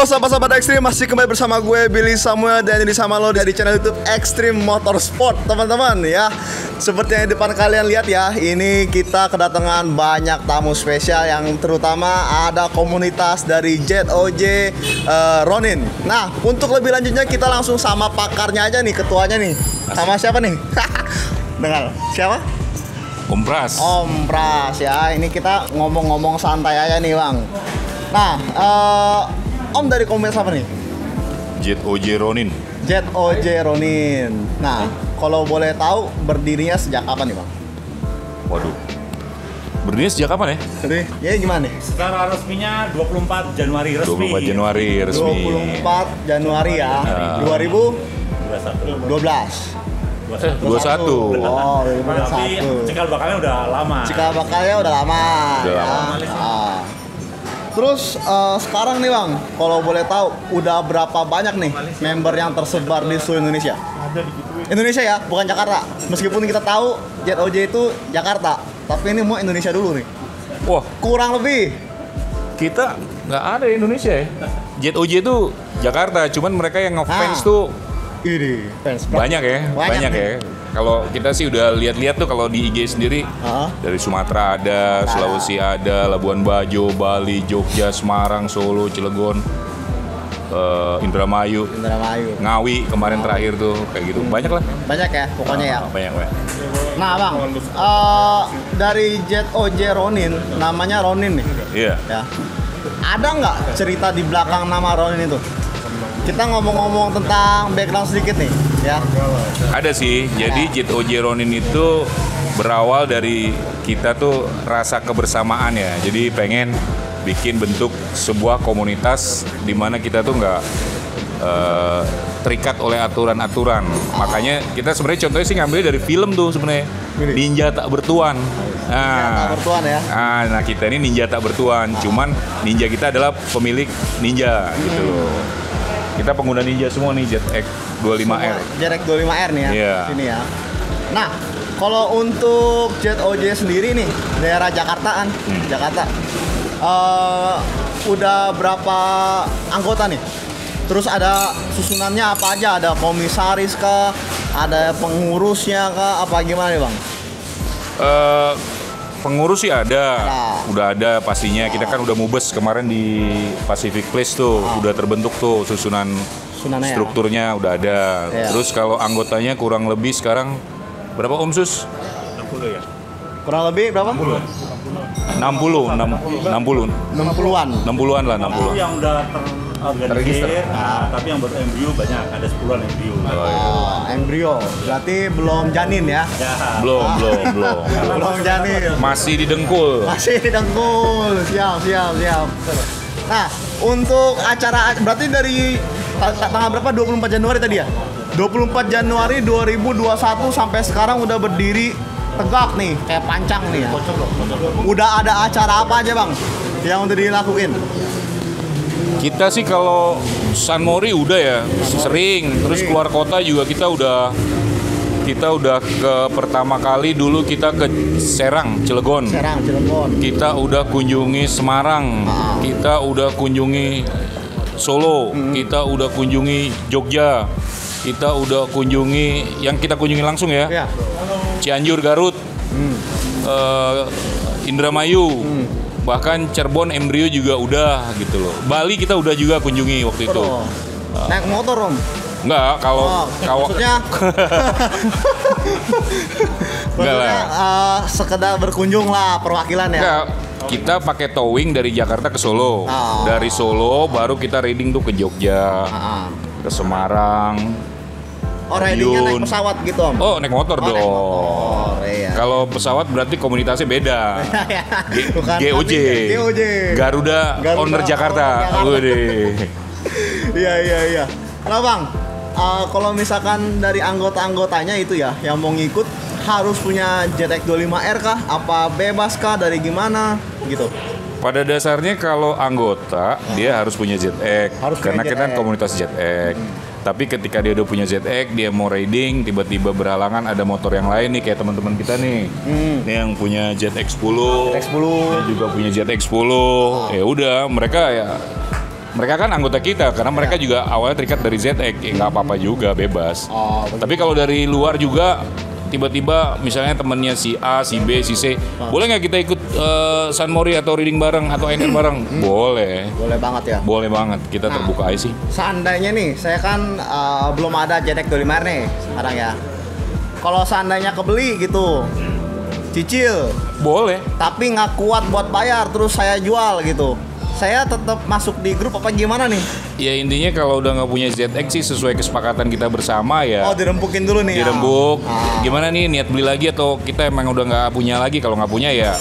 sahabat-sahabat Ekstrim, masih kembali bersama gue Billy Samuel dan ini sama lo dari channel YouTube Ekstrim Motorsport, teman-teman ya. Seperti yang di depan kalian lihat ya, ini kita kedatangan banyak tamu spesial yang terutama ada komunitas dari ZOJ Ronin. Nah, untuk lebih lanjutnya kita langsung sama pakarnya aja nih, ketuanya nih. Sama siapa nih? Dengar, siapa? Om Pras. Om Pras ya, ini kita ngomong-ngomong santai aja nih Bang. Nah, Om dari komunitas apa nih? ZOJ Ronin. ZOJ Ronin. Nah, kalau boleh tahu berdirinya sejak kapan nih Bang? Waduh. Berdirinya sejak kapan ya? Jadi, ya gimana nih? Secara resminya 24 Januari resmi. 24 Januari resmi. 24 Januari ya, 2012. 21. Oh, Tapi 2021. cikal bakalnya udah lama. Cikal bakalnya udah lama. Udah ya. lama. Ah. Terus sekarang nih Bang, kalau boleh tahu udah berapa banyak nih member yang tersebar di seluruh Indonesia? Indonesia ya, bukan Jakarta. Meskipun kita tahu ZOJ itu Jakarta, tapi ini mau Indonesia dulu nih. Wah, Kurang lebih. kita nggak ada di Indonesia ya. ZOJ itu Jakarta, cuman mereka yang ngefans tuh Ini fans banyak ya. Banyak ya. Kalau kita sih udah lihat-lihat tuh kalau di IG sendiri dari Sumatera ada, Sulawesi ada, Labuan Bajo, Bali, Jogja, Semarang, Solo, Cilegon, Indramayu, Ngawi kemarin terakhir tuh kayak gitu. Banyak lah. Banyak ya, pokoknya ya. Banyak. Nah Bang, dari ZOJ Ronin, namanya Ronin nih. Iya. Ya. Ada nggak cerita di belakang nama Ronin itu? Kita ngomong-ngomong tentang background sedikit nih, ya. Ada sih. Jadi ZOJ Ronin itu berawal dari kita tuh rasa kebersamaan ya. Jadi pengen bikin bentuk sebuah komunitas di mana kita tuh nggak terikat oleh aturan-aturan. Makanya kita sebenarnya contohnya sih ngambil dari film tuh sebenarnya. Ninja Tak Bertuan. Tak Bertuan ya. Nah kita ini ninja tak bertuan. Cuman ninja kita adalah pemilik ninja gitu loh. Kita pengguna ninja semua nih, ZX25R. ZX25R nih ya, Iya. sini ya. Nah, kalau untuk ZOJ sendiri nih, daerah Jakartaan, Jakarta, udah berapa anggota nih? Terus ada susunannya apa aja? Ada komisaris kah? Ada pengurusnya kah? Apa gimana nih Bang? Pengurus sih ada, Nah. udah ada pastinya. Kita kan udah mubes kemarin di Pacific Place tuh, udah terbentuk tuh susunannya, strukturnya udah ada. Iya. Terus kalau anggotanya kurang lebih sekarang berapa Om Sus? 60 ya. Kurang lebih berapa? 60-an lah, 60-an. Itu yang udah Terregister. terorganisir, tapi yang baru embrio banyak, ada 10-an embrio. Embrio, berarti belum janin ya? Ya. Belum. Belum janin. Masih didengkul. Masih dengkul, siap. Nah, untuk acara berarti dari tanggal berapa? 24 Januari tadi ya? 24 Januari 2021 sampai sekarang udah berdiri tegak nih, kayak pancang nih ya. Udah ada acara apa aja Bang yang udah dilakuin? Kita sih kalau San Mori udah ya, sering. Terus keluar kota juga kita udah ke pertama kali dulu kita ke Serang, Cilegon. Kita udah kunjungi Semarang, kita udah kunjungi Solo, kita udah kunjungi Jogja, kita udah kunjungi yang kita kunjungi langsung ya, Ya. Cianjur, Garut, Indramayu, bahkan Cirebon, Embrio juga udah gitu loh. Bali kita udah juga kunjungi waktu itu. Naik motor Om? Enggak, kalau maksudnya Enggak lah. Sekedar berkunjung lah perwakilan ya. Enggak, kita pakai towing dari Jakarta ke Solo. Dari Solo baru kita riding tuh ke Jogja, ke Semarang. Ridingnya naik pesawat gitu Om? Oh, naik motor dong. Naik motor, iya. Kalau pesawat berarti komunitasnya beda. Bukan GOJ. Garuda Owner Jakarta. Iya. Nah Bang, kalau misalkan dari anggota-anggotanya itu ya yang mau ngikut harus punya ZX25R kah? Apa bebas kah? Dari gimana? Gitu. Pada dasarnya kalau anggota dia harus punya ZX, karena kita kan komunitas ZX. Tapi ketika dia udah punya ZX, dia mau riding, tiba-tiba berhalangan ada motor yang lain nih kayak teman-teman kita nih. Nih yang punya ZX10, dia juga punya ZX10. Ya udah, mereka ya Mereka kan anggota kita karena mereka juga awalnya terikat dari ZX, nggak apa-apa juga, bebas. Oh, begitu. Tapi kalau dari luar juga tiba-tiba misalnya temennya si A, si B, si C, boleh nggak kita ikut San Mori atau reading bareng atau anchor bareng? Boleh. Boleh banget ya. Boleh banget, kita terbuka aja sih. Seandainya nih, saya kan belum ada ZX 25R nih sekarang ya. Kalau seandainya kebeli gitu, cicil, Boleh. tapi nggak kuat buat bayar, terus saya jual gitu, saya tetap masuk di grup apa gimana nih? Ya intinya kalau udah nggak punya ZX sih sesuai kesepakatan kita bersama ya. Oh, dirempukin dulu nih. Dirembuk. Ah. Gimana nih niat beli lagi atau kita emang udah nggak punya lagi? Kalau nggak punya ya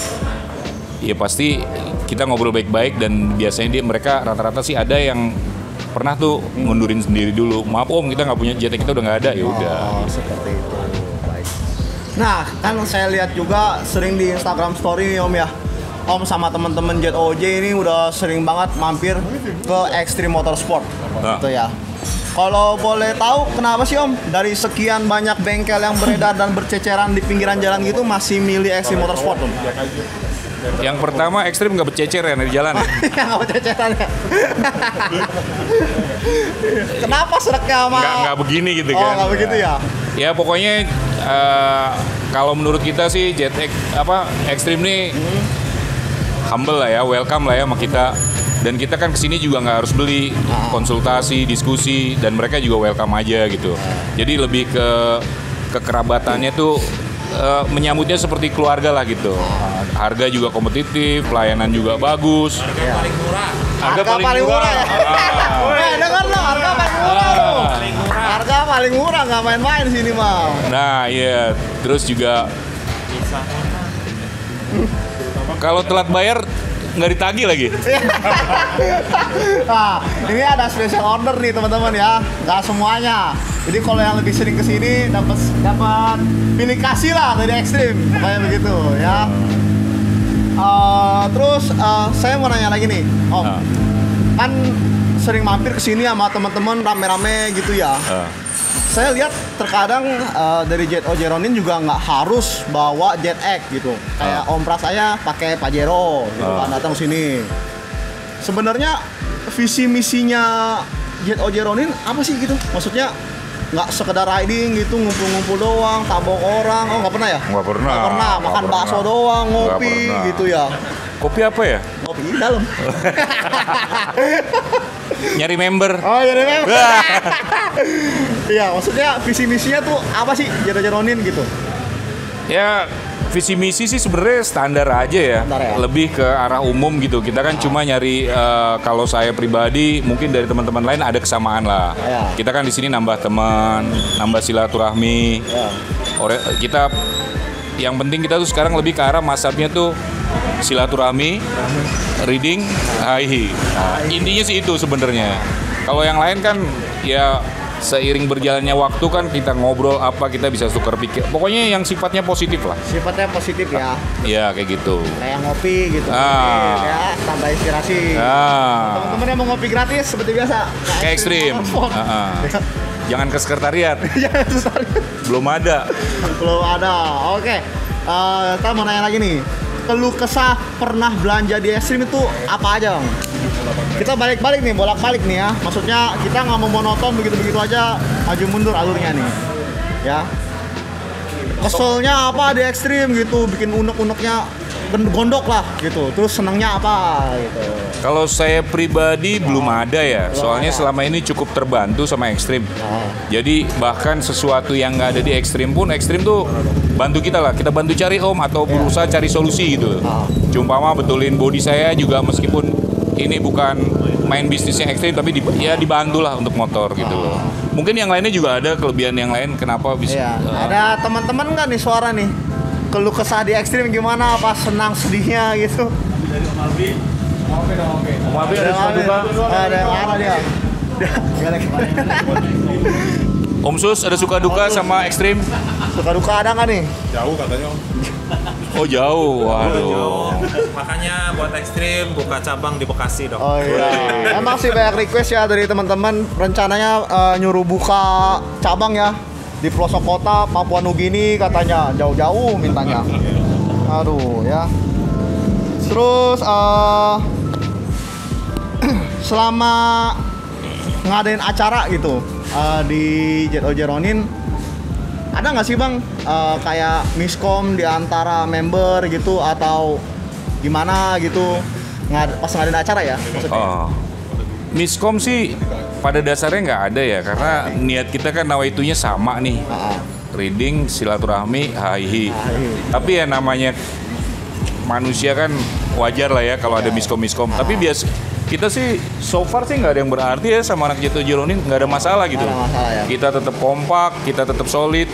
pasti kita ngobrol baik-baik dan biasanya mereka rata-rata sih ada yang pernah tuh ngundurin sendiri dulu. Maaf om, kita nggak punya ZX, kita udah nggak ada, ya udah. Oh, seperti itu. Baik. Nah, kan saya lihat juga sering di Instagram Story nih Om ya. Om sama teman-teman ZOJ ini udah sering banget mampir ke Extreme Motorsport. Nah. Gitu ya. Kalau boleh tahu kenapa sih Om dari sekian banyak bengkel yang beredar dan berceceran di pinggiran jalan gitu masih milih Extreme Motorsport Om? Yang pertama ekstrim nggak bercecer ya di jalan. Yang nggak berceceran ya. Kenapa seraknya sama? Nggak begini gitu Oh, kan. nggak begitu ya? Ya pokoknya kalau menurut kita sih ZX ekstrim nih humble lah ya, welcome lah ya sama kita. Dan kita kan kesini juga nggak harus beli, konsultasi, diskusi, dan mereka juga welcome aja gitu. Jadi lebih ke kekerabatannya tuh menyambutnya seperti keluarga lah gitu. Harga juga kompetitif, pelayanan juga bagus. Harga paling murah ya. Dengar lo, harga paling murah lo. Harga paling murah, nggak main-main sini mau. Nah iya, terus juga kalau telat bayar nggak ditagih lagi. Nah, ini ada special order nih teman-teman ya, nggak semuanya. Jadi kalau yang lebih sering kesini dapat pilih kasih lah dari Extreme, pokoknya begitu ya. Terus saya mau nanya lagi nih, Om. Kan sering mampir kesini sama teman-teman rame-rame gitu ya. Saya lihat terkadang dari ZOJ Ronin juga nggak harus bawa ZX gitu. Kayak Om Pras saya pakai Pajero gitu kan datang sini. Sebenarnya visi misinya ZOJ Ronin apa sih gitu? Maksudnya nggak sekedar riding gitu, ngumpul-ngumpul doang, tabok orang. Oh nggak pernah ya? Nggak pernah. Nggak pernah, Nggak makan pernah. bakso doang, ngopi Nggak pernah. gitu ya. Kopi apa ya? Ngopi di dalam. Nyari member. Oh iya deh. Iya, maksudnya visi misinya tuh apa sih ZOJ Ronin gitu? Ya visi misi sih sebenarnya standar aja ya. Standar ya? Lebih ke arah umum gitu. Kita kan cuma nyari kalau saya pribadi mungkin dari teman-teman lain ada kesamaan lah. Ya. Kita kan di sini nambah teman, nambah silaturahmi. Ya. Kita yang penting kita tuh sekarang lebih ke arah masabnya tuh silaturahmi, reading, haihi. Nah, intinya sih itu sebenarnya. Kalau yang lain kan ya seiring berjalannya waktu kan kita ngobrol apa kita bisa tukar pikir. Pokoknya yang sifatnya positif lah. Sifatnya positif ya. Iya kayak gitu. Kayak ngopi gitu. Ah. Ya, tambah inspirasi. Ah, Teman-teman yang mau ngopi gratis seperti biasa. kayak ekstrim. Motorsport. Ah, ah. Jangan ke sekretariat. Jangan susah. Belum ada. Belum ada. Oke. Kita mau nanya lagi nih. Keluh kesah pernah belanja di Extreme itu apa aja, Bang? Kita balik-balik nih, bolak-balik nih ya. Maksudnya kita nggak mau monoton begitu-begitu aja, maju mundur alurnya nih. Ya. Keselnya apa di Extreme gitu, bikin unek-uneknya gondok lah gitu. Terus senangnya apa gitu. Kalau saya pribadi belum ada ya. Soalnya ada. selama ini cukup terbantu sama ekstrim. Jadi bahkan sesuatu yang nggak ada di ekstrim pun ekstrim tuh bantu kita lah. Kita bantu cari om atau berusaha cari solusi gitu. Cumpama betulin bodi saya juga meskipun ini bukan main bisnisnya ekstrim tapi dibantu lah untuk motor gitu loh. Mungkin yang lainnya juga ada kelebihan yang lain kenapa bisa. Iya. Ada teman-teman nggak nih suara nih? Keluh kesah di Extreme gimana? Apa senang sedihnya gitu? Om Abi ada suka duka? Ada yang mana dia? Om Sus ada suka duka sama ekstrim? Suka duka ada nggak nih? Jauh katanya. Oh jauh, waduh. Makanya buat ekstrim buka cabang di Bekasi dong. Oh iya. Emang sih banyak request ya dari teman-teman. Rencananya nyuruh buka cabang ya di pelosok kota Papua Nugini katanya, jauh-jauh mintanya. Aduh ya. Terus selama ngadain acara gitu di ZOJ Ronin, ada nggak sih Bang kayak miskom di antara member gitu atau gimana gitu pas ngadain acara ya maksudnya? Oh. Miskom sih pada dasarnya nggak ada ya, karena niat kita kan nawaitunya sama nih. Reading, silaturahmi, hahihi. Tapi ya namanya manusia kan wajar lah ya kalau ada miskom-miskom. Tapi kita sih so far sih nggak ada yang berarti ya sama anak ZOJ Ronin, nggak ada masalah gitu. Ya. Kita tetap kompak, kita tetap solid.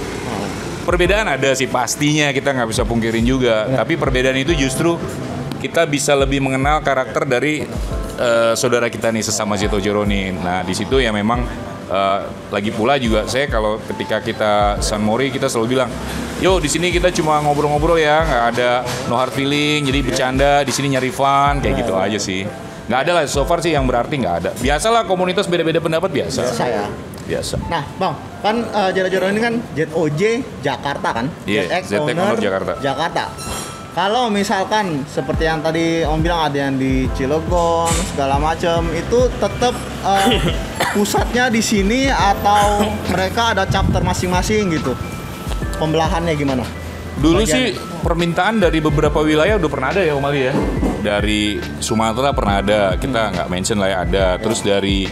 Perbedaan ada sih pastinya, kita nggak bisa pungkirin juga. Tapi perbedaan itu justru kita bisa lebih mengenal karakter dari saudara kita nih sesama ZOJ Ronin. Nah di situ ya memang lagi pula juga saya kalau ketika kita San Mori kita selalu bilang, yo di sini kita cuma ngobrol-ngobrol ya, nggak ada no hard feeling, jadi bercanda di sini nyari fun kayak gitu aja sih. Nggak ada lah, so far sih yang berarti nggak ada. Biasalah komunitas beda-beda pendapat biasa. Biasa ya. Biasa. Nah, Bang, kan ZOJ Ronin ini kan ZOJ Jakarta kan? Iya, ZX Honor Jakarta. Kalau misalkan seperti yang tadi Om bilang ada yang di Cilegon segala macam, itu tetap pusatnya di sini atau mereka ada chapter masing-masing gitu? Pembelahannya gimana? Dulu sih permintaan dari beberapa wilayah udah pernah ada ya Om Ali ya. Dari Sumatera pernah ada, kita nggak mention lah ya ada. Terus dari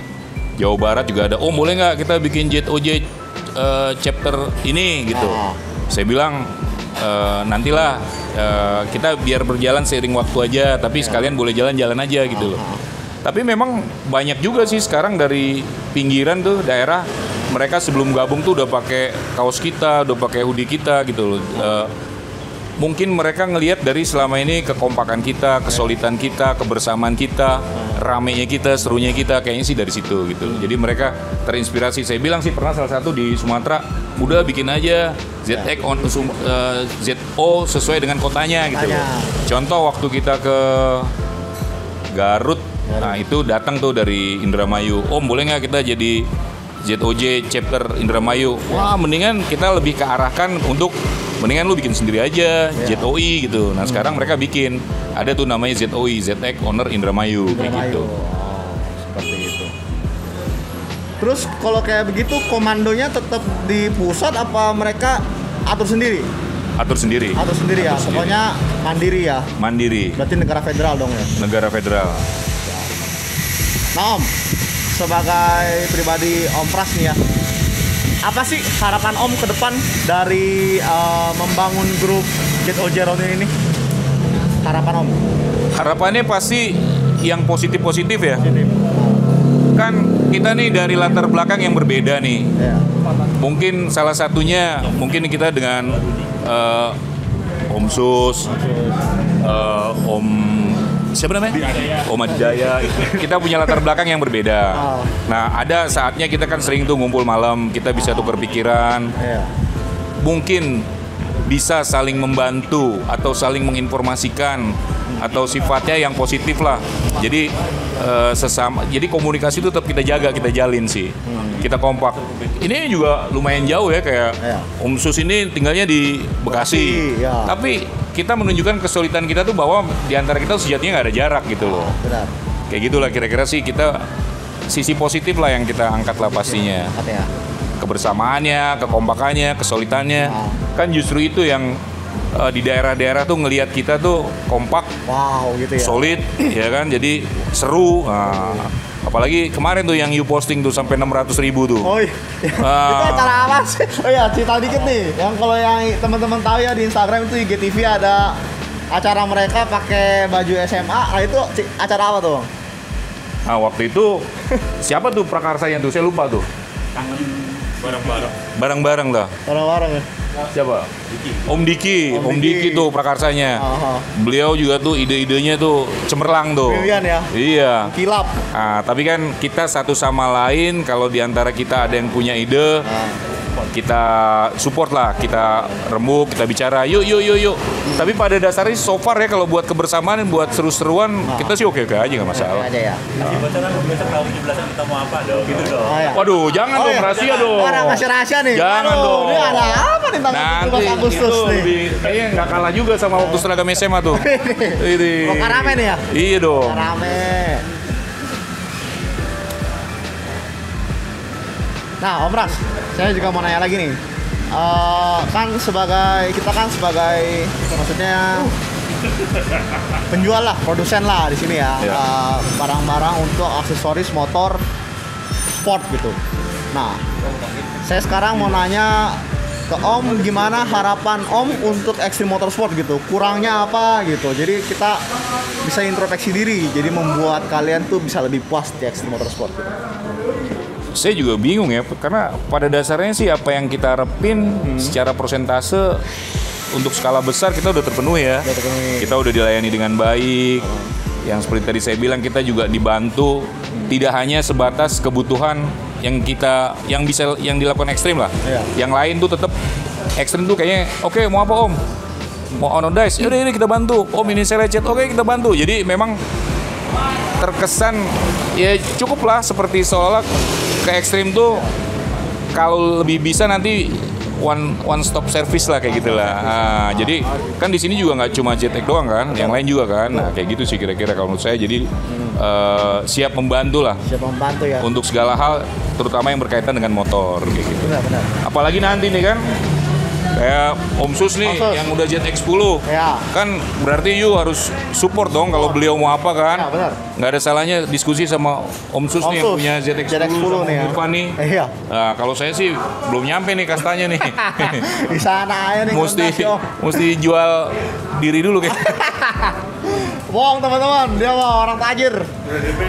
Jawa Barat juga ada. Oh boleh nggak kita bikin ZOJ chapter ini gitu. Saya bilang nantilah kita biar berjalan seiring waktu aja. Tapi sekalian boleh jalan-jalan aja gitu loh. Tapi memang banyak juga sih sekarang dari pinggiran tuh daerah. Mereka sebelum gabung tuh udah pakai kaos kita, udah pakai hoodie kita gitu loh. Mungkin mereka ngelihat dari selama ini kekompakan kita, kesolidan kita, kebersamaan kita, ramenya kita, serunya kita, kayaknya sih dari situ gitu. Jadi mereka terinspirasi. Saya bilang sih pernah salah satu di Sumatera, udah bikin aja ZX on ZO sesuai dengan kotanya gitu. Contoh waktu kita ke Garut, nah itu datang tuh dari Indramayu. Om boleh nggak kita jadi ZOJ chapter Indramayu? Wah mendingan kita lebih kearahkan untuk mendingan lu bikin sendiri aja, ZOI gitu. Nah sekarang mereka bikin, ada tuh namanya ZOI, ZX Honor Indramayu, kayak gitu. Seperti itu. Terus kalau kayak begitu komandonya tetap di pusat apa mereka atur sendiri? Atur sendiri. Atur sendiri ya, pokoknya mandiri ya. Mandiri. Berarti negara federal dong ya? Negara federal. Nah Om, sebagai pribadi Om Pras nih ya, apa sih harapan Om ke depan dari membangun grup ZOJ Ronin ini? Harapan Om? Harapannya pasti yang positif-positif ya. Kan kita nih dari latar belakang yang berbeda nih. Mungkin salah satunya, mungkin kita dengan Om Sus, Om siapa namanya? Om Adjaya. Kita punya latar belakang yang berbeda. Nah, ada saatnya kita kan sering tuh ngumpul malam, kita bisa tukar pikiran. Mungkin bisa saling membantu atau saling menginformasikan atau sifatnya yang positif lah. Jadi sesama, jadi komunikasi itu tetap kita jaga, kita jalin sih. Kita kompak. Ini juga lumayan jauh ya, kayak Om Sus ini tinggalnya di Bekasi. Tapi kita menunjukkan kesulitan kita tuh bahwa di antara kita sejatinya nggak ada jarak gitu loh. Benar. Kayak gitulah kira-kira sih, kita sisi positif lah yang kita angkat lah pastinya. Kebersamaannya, kekompakannya, kesulitannya. Kan justru itu yang di daerah-daerah tuh ngelihat kita tuh kompak, gitu ya. solid, ya kan, jadi seru. Apalagi kemarin tuh yang you posting tuh sampai 600.000 tuh. Oh iya. Itu acara apa sih? Oh iya, cerita dikit nih. Yang kalau yang teman-teman tahu ya di Instagram itu IGTV ada acara mereka pakai baju SMA. Nah itu acara apa tuh? Nah waktu itu siapa tuh prakarsanya tuh? Saya lupa tuh. Bareng-bareng lah. Bareng-bareng ya. Siapa? Om Diki. Om Diki tuh prakarsanya. Beliau juga tuh ide-idenya tuh cemerlang tuh. Brilian ya. Iya. Kilap. Nah, tapi kan kita satu sama lain, kalau diantara kita ada yang punya ide, kita support lah, kita rembuk, kita bicara, yuk. Tapi pada dasarnya so far ya, kalau buat kebersamaan, buat seru-seruan, kita sih oke-oke aja, nggak masalah. Oke aja ya. Besok tahun 17-an kita mau apa dong? Gitu dong. Waduh, jangan dong, rahasia dong. Masih rahasia nih. Jangan dong. Ini ada apa nih tanggal 17 Agustus itu nih? kayaknya nggak kalah juga sama waktu seragam SMA tuh. Ini. Rame nih ya? Iya dong. Rame. Nah, Om Ras, saya juga mau nanya lagi nih. Kita kan sebagai maksudnya penjual lah, produsen lah di sini ya. Iya. Barang-barang untuk aksesoris motor sport gitu. Nah, saya sekarang mau nanya ke Om, gimana harapan Om untuk Extreme Motorsport gitu? Kurangnya apa gitu? Jadi kita bisa introspeksi diri, jadi membuat kalian tuh bisa lebih puas di Extreme Motorsport gitu. Saya juga bingung ya, karena pada dasarnya sih apa yang kita harapin secara persentase untuk skala besar kita udah terpenuhi ya. Udah terpenuhi. Kita udah dilayani dengan baik. Yang seperti tadi saya bilang, kita juga dibantu tidak hanya sebatas kebutuhan yang dilakukan ekstrim lah. Iya. Yang lain tuh tetap ekstrim tuh kayaknya oke, mau apa Om? Mau on dice? Yaudah ini kita bantu. Om ini saya lecet, oke kita bantu. Jadi memang terkesan ya cukup lah seperti seolah ke ekstrim tuh kalau lebih bisa nanti one stop service lah kayak gitulah. Jadi kan di sini juga nggak cuma JTEC doang kan, yang lain juga kan. Nah kayak gitu sih kira-kira kalau menurut saya. Jadi siap membantu lah. Siap membantu ya. Untuk segala hal, terutama yang berkaitan dengan motor kayak gitu. Benar. Apalagi nanti nih kan, kayak Om Sus nih Om Sus. yang udah ZX 10 Ya. kan berarti you harus support dong kalau beliau mau apa kan. Ya, benar. Nggak ada salahnya diskusi sama Om Sus Om nih yang Sus. punya ZX 10 sama nih ya. Irfan nih. Iya. Nah, kalau saya sih belum nyampe nih kastanya nih. Di sana aja nih. mesti jual diri dulu kayak. Bohong teman-teman, dia mah orang tajir.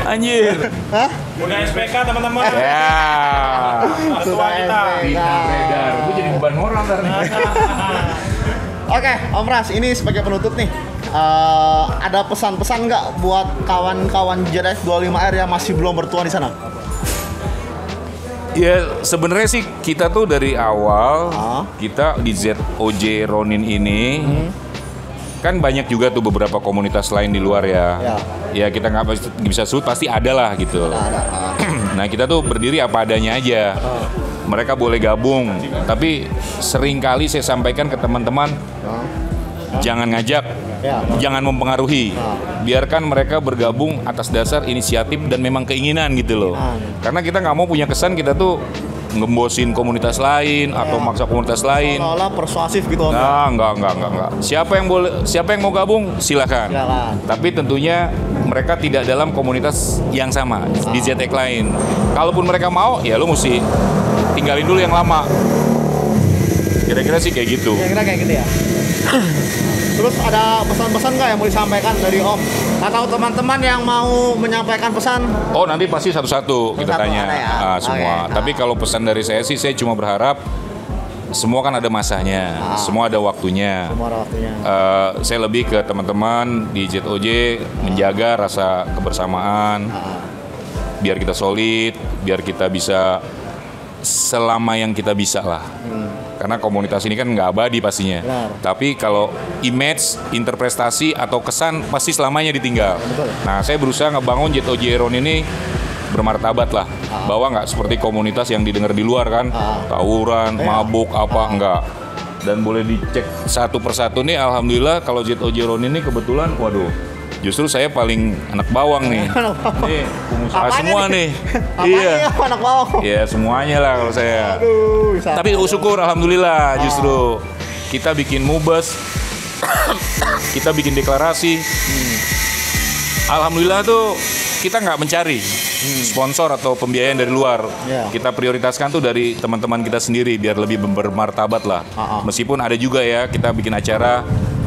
Anjir. Hah? Udah SPK teman-teman. Ya. Ketua kita. Beredar. Gue jadi beban moral ntar nih. Oke, Om Ras, ini sebagai penutup nih. Ada pesan-pesan nggak buat kawan-kawan ZX 25R yang masih belum bertuan di sana? Ya sebenarnya sih kita tuh dari awal Ah. kita di ZOJ Ronin ini kan banyak juga tuh beberapa komunitas lain di luar ya. Ya kita nggak bisa sebut, pasti ada lah gitu. Ada. Nah kita tuh berdiri apa adanya aja. Mereka boleh gabung, tapi seringkali saya sampaikan ke teman-teman jangan ngajak, Ya. jangan mempengaruhi. Biarkan mereka bergabung atas dasar inisiatif dan memang keinginan gitu loh. Karena kita nggak mau punya kesan kita tuh ngembosin komunitas lain atau maksa komunitas lain. Seolah persuasif gitu Om. Nah, enggak. Siapa yang mau gabung silakan. Silakan. Tapi tentunya mereka tidak dalam komunitas yang sama di ZX lain. Kalaupun mereka mau, ya lu mesti tinggalin dulu yang lama. Kira-kira sih kayak gitu. Kira-kira kayak gitu ya. Terus ada pesan-pesan nggak yang mau disampaikan dari Om? Atau teman-teman yang mau menyampaikan pesan? Oh, nanti pasti satu-satu kita Satu-satu tanya ada ya? semua. Oke. Tapi kalau pesan dari saya sih, saya cuma berharap semua kan ada masanya, semua ada waktunya. Semua ada waktunya. Saya lebih ke teman-teman di ZOJ menjaga rasa kebersamaan, biar kita solid, biar kita bisa selama yang kita bisa lah. Karena komunitas ini kan nggak abadi pastinya. Benar. Tapi kalau image, interpretasi atau kesan pasti selamanya ditinggal. Betul. Nah, saya berusaha ngebangun ZOJ Ron ini bermartabat lah, bahwa nggak seperti komunitas yang didengar di luar kan, tawuran, mabuk apa enggak. Dan boleh dicek satu persatu nih, alhamdulillah kalau ZOJ Ron ini kebetulan, waduh, justru saya paling anak bawang nih. Nih, pengusaha Apanya semua nih? nih. Apanya Iya. ya, anak bawang? Ya semuanya lah kalau saya. Aduh, bisa. Tapi syukur alhamdulillah justru kita bikin mubes, kita bikin deklarasi. Alhamdulillah tuh kita nggak mencari sponsor atau pembiayaan dari luar. Ya. Kita prioritaskan tuh dari teman-teman kita sendiri biar lebih bermartabat lah. Meskipun ada juga ya kita bikin acara,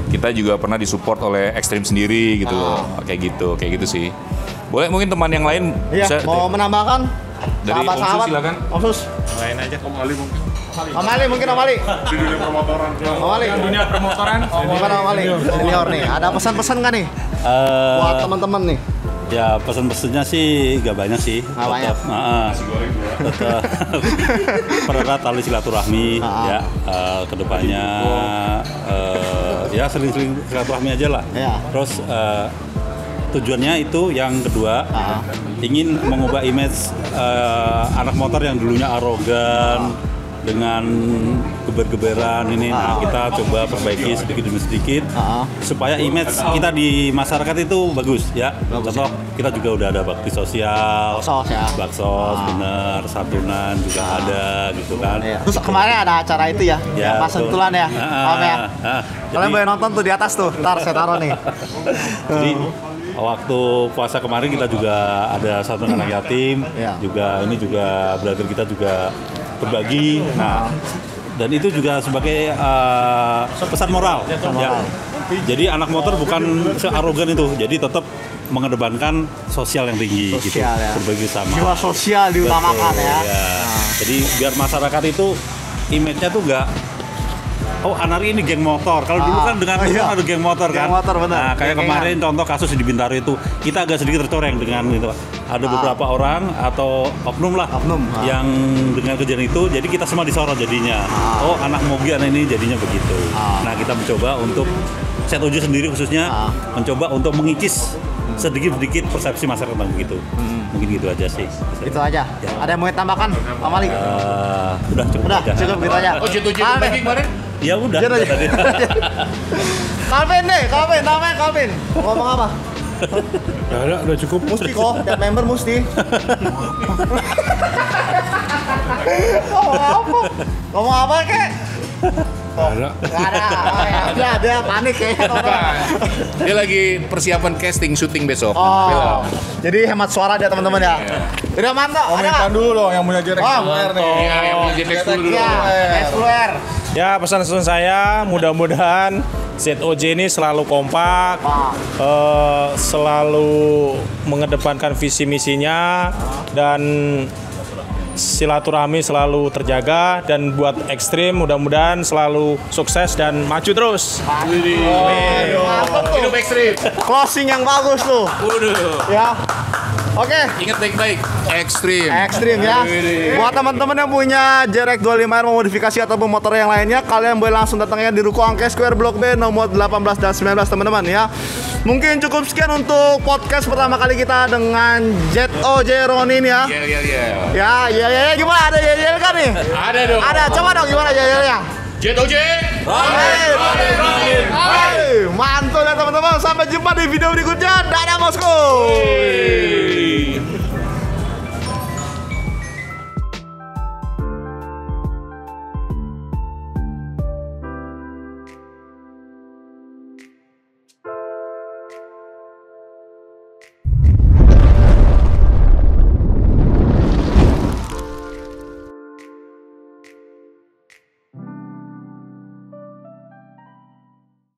kita juga pernah disupport oleh Ekstrim sendiri gitu loh. Kayak gitu sih. Boleh mungkin teman yang lain Iya, bisa mau menambahkan? dari Om Sus Sahabat-sahabat. silakan. Om Sus. Lain aja. Om Ali mungkin Om Ali. Di dunia permotoran. Om Ali. Dunia permotoran. Bukan Om Ali. Senior nih. Ada pesan-pesan nggak nih buat teman-teman nih? Ya pesan-pesannya sih gak banyak sih. Nggak banyak. Tetap pererat tali silaturahmi ya. Kedepannya ya sering-sering silaturahmi aja lah. Ya. Terus tujuannya itu yang kedua ingin mengubah image anak motor yang dulunya arogan, dengan geber-geberan ini. Nah, kita coba perbaiki sedikit demi sedikit supaya image kita di masyarakat itu bagus ya. Contoh kita juga udah ada bakti sosial, baksos, bener, santunan juga ada gitu kan. Terus kemarin ada acara itu ya, pas sentulan ya, paham ya. Kalian boleh nonton tuh di atas tuh, ntar saya taruh nih. Jadi waktu puasa kemarin kita juga ada santunan anak yatim, juga ini juga brother kita juga berbagi. Nah, dan itu juga sebagai pesan moral. Ya. Jadi anak motor bukan searogan itu, jadi tetap mengedepankan sosial yang tinggi, gitu. Ya. Berbagi sama. Jiwa sosial diutamakan ya. Jadi biar masyarakat itu image-nya tuh nggak Anari ini geng motor. Kalau dulu kan dengan ada geng motor kan. Geng motor, benar. Nah, kayak kemarin contoh kasus di Bintaro itu, kita agak sedikit tercoreng dengan itu. Ada beberapa orang atau oknum yang dengan kejadian itu, jadi kita semua disorot jadinya. Anak mogi anak ini jadinya begitu. Nah, kita mencoba untuk Set OJ sendiri khususnya mencoba untuk mengikis sedikit-sedikit persepsi masyarakat tentang begitu. Mungkin gitu aja sih. Itu aja. Ya. Ada yang mau ditambahkan, Pak Malik? Udah cukup aja. Cukup gitu aja. Lagi kemarin? Ya udah. Tadi. Calvin deh, namanya Calvin. Ngomong apa? Udah cukup. Mesti kok, tiap member mesti. Ngomong apa kek? Ada panik kayaknya. Dia lagi persiapan casting syuting besok. Jadi hemat suara dia teman-teman ya. Udah mantap. Komentar dulu dong yang punya Jerex Fluer nih. Iya, yang punya Jerex dulu. Fluer. Ya, pesan-pesan saya mudah-mudahan ZOJ ini selalu kompak, selalu mengedepankan visi misinya, dan silaturahmi selalu terjaga, dan buat Ekstrim mudah-mudahan selalu sukses dan maju terus. Hidup Ekstrim. Closing yang bagus tuh. Ya. Oke. Ingat baik-baik, Ekstrim ya. Buat teman-teman yang punya Jerex 25R modifikasi ataupun motor yang lainnya, kalian boleh langsung datangnya di Ruko Angke Square Blok B nomor 18 dan 19 teman-teman ya. Mungkin cukup sekian untuk podcast pertama kali kita dengan ZOJ Ronin ya. Ya, gimana, ada yel kan nih? Ada dong. Ada, coba dong gimana yelnya? ZOJ Ronin. Mantul ya teman-teman. Sampai jumpa di video berikutnya. Dadah bosku.